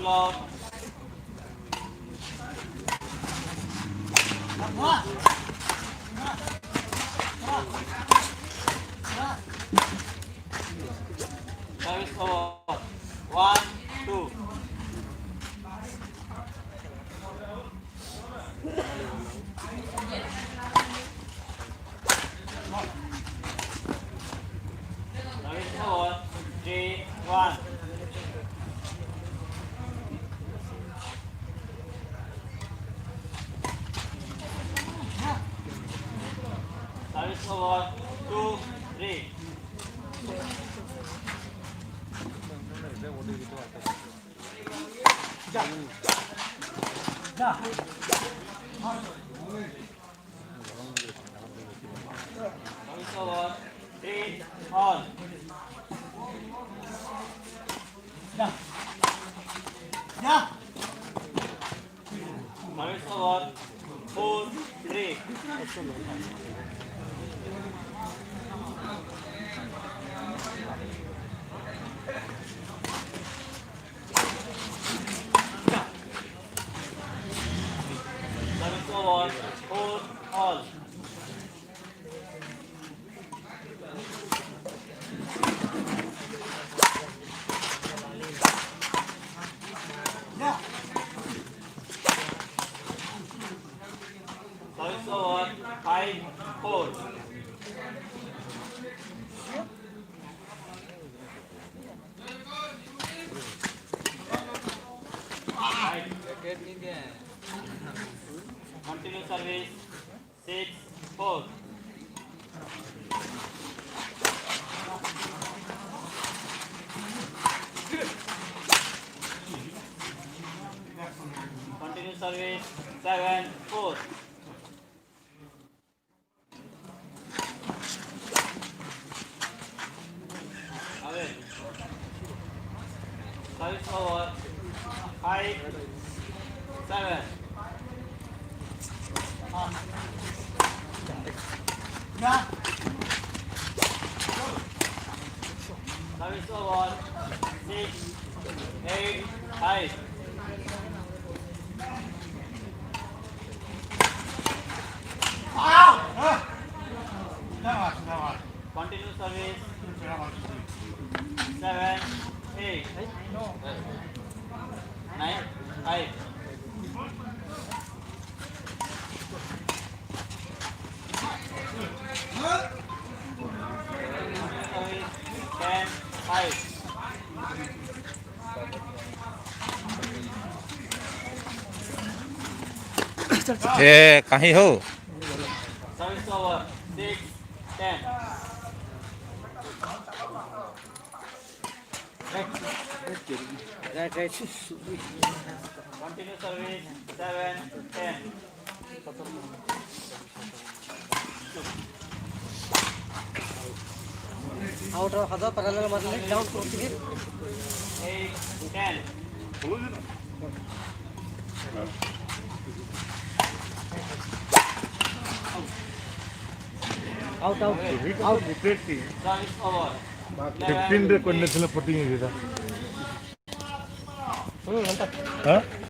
Pull out. Service over. 1, 2. Service over. 3, 1. Service over. 2, 3. Service over. 3, on. Service over. 4, 3. Service over. 4, all. Service over. 5, 4. Continue service. 6, 4. Continue service. 7, 4. Away. Service over. 5, 7. Service over. 6, 8, 5. Continue service. 7, 8, 9, 5. Service 10, 5. कहीं हो Service over. 6, 10. Continue service. 7, 10. Out of other parallel model down to 8, 10. out out Service over. 15 ରେ କରିନଥିଲେ ପଟିଂ ହେଇଥିଲା।